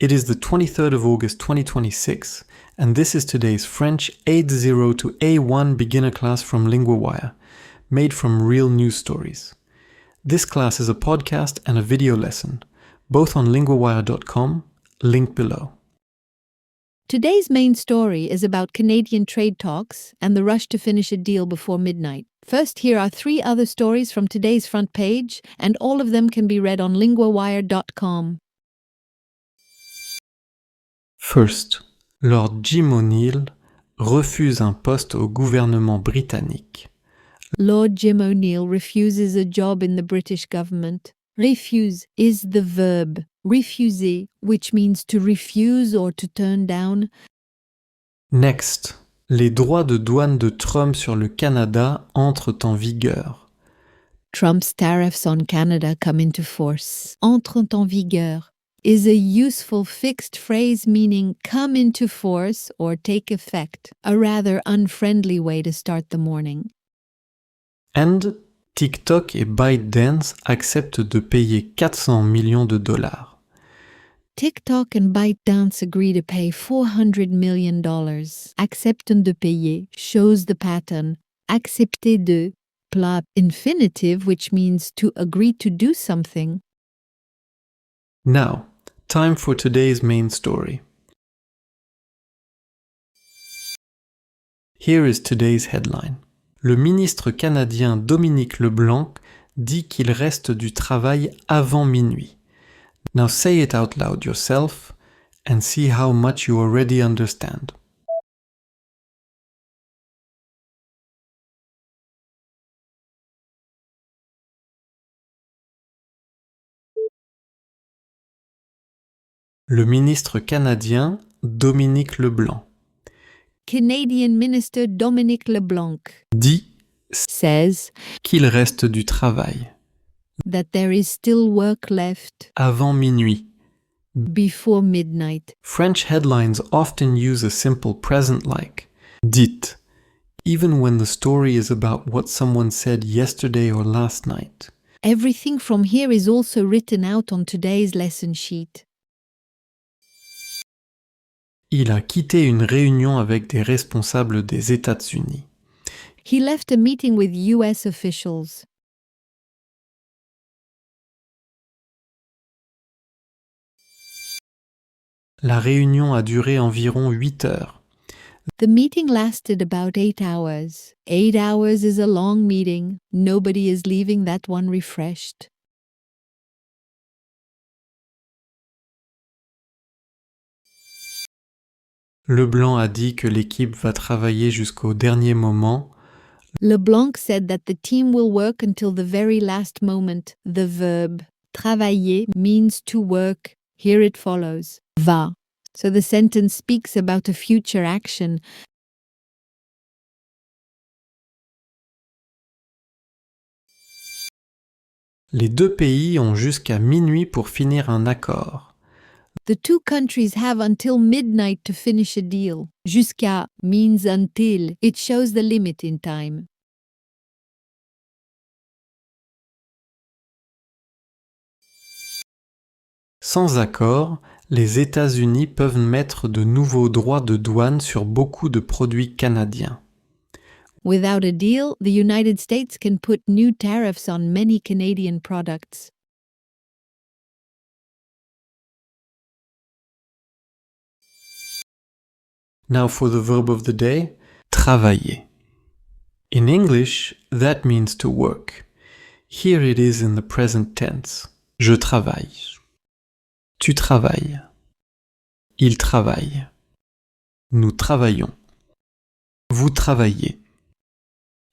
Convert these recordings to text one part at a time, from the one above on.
It is the 23rd of August 2026, and this is today's French A0 to A1 beginner class from LinguaWire, made from real news stories. This class is a podcast and a video lesson, both on linguawire.com, link below. Today's main story is about Canadian trade talks and the rush to finish a deal before midnight. First, here are 3 other stories from today's front page, and all of them can be read on linguawire.com. First, Lord Jim O'Neill refuse un poste au gouvernement britannique. Lord Jim O'Neill refuses a job in the British government. Refuse is the verb refuser, which means to refuse or to turn down. Next, les droits de douane de Trump sur le Canada entrent en vigueur. Trump's tariffs on Canada come into force. Entrent en vigueur is a useful fixed phrase meaning come into force or take effect, a rather unfriendly way to start the morning. And TikTok et ByteDance acceptent de payer 400 millions de dollars. TikTok and ByteDance agree to pay $400 million. Acceptent de payer shows the pattern. Accepter de, plat infinitive, which means to agree to do something. Now, time for today's main story. Here is today's headline. Le ministre canadien Dominic LeBlanc dit qu'il reste du travail avant minuit. Now say it out loud yourself and see how much you already understand. Le ministre canadien Dominic LeBlanc Canadian Minister Dominic LeBlanc dit says qu'il reste du travail that there is still work left avant minuit. before midnight. French headlines often use a simple present like dit, even when the story is about what someone said yesterday or last night. Everything from here is also written out on today's lesson sheet. Il a quitté une réunion avec des responsables des États-Unis. He left a meeting with US officials. La réunion a duré environ 8 heures. The meeting lasted about 8 hours. 8 hours is a long meeting. Nobody is leaving that one refreshed. LeBlanc a dit que l'équipe va travailler jusqu'au dernier moment. LeBlanc said that the team will work until the very last moment. The verb travailler means to work. Here it follows va. So the sentence speaks about a future action. Les 2 pays ont jusqu'à minuit pour finir un accord. The 2 countries have until midnight to finish a deal. Jusqu'à means until. It shows the limit in time. Sans accord, les États-Unis peuvent mettre de nouveaux droits de douane sur beaucoup de produits canadiens. Without a deal, the United States can put new tariffs on many Canadian products. Now for the verb of the day, travailler. In English, that means to work. Here it is in the present tense. Je travaille. Tu travailles. Il travaille. Nous travaillons. Vous travaillez.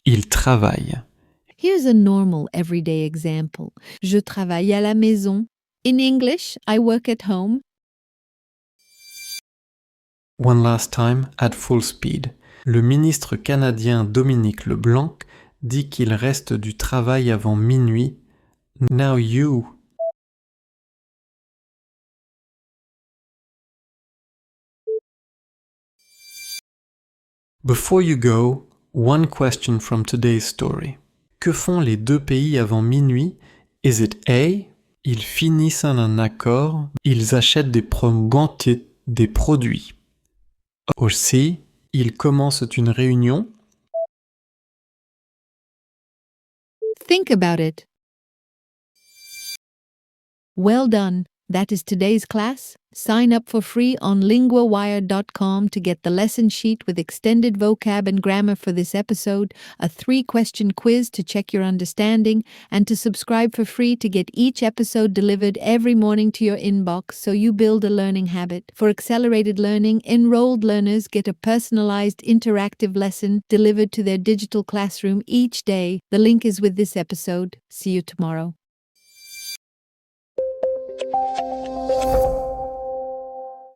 Il travaille. Here's a normal everyday example. Je travaille à la maison. In English, I work at home. One last time, at full speed. Le ministre canadien Dominic LeBlanc dit qu'il reste du travail avant minuit. Now you. Before you go, one question from today's story. Que font les 2 pays avant minuit? Is it A, Ils finissent un accord. Ils achètent des des produits. Aussi, ils commencent une réunion. Think about it. Well done. That is today's class. Sign up for free on linguawire.com to get the lesson sheet with extended vocab and grammar for this episode, a 3-question quiz to check your understanding, and to subscribe for free to get each episode delivered every morning to your inbox so you build a learning habit. For accelerated learning, enrolled learners get a personalized interactive lesson delivered to their digital classroom each day. The link is with this episode. See you tomorrow.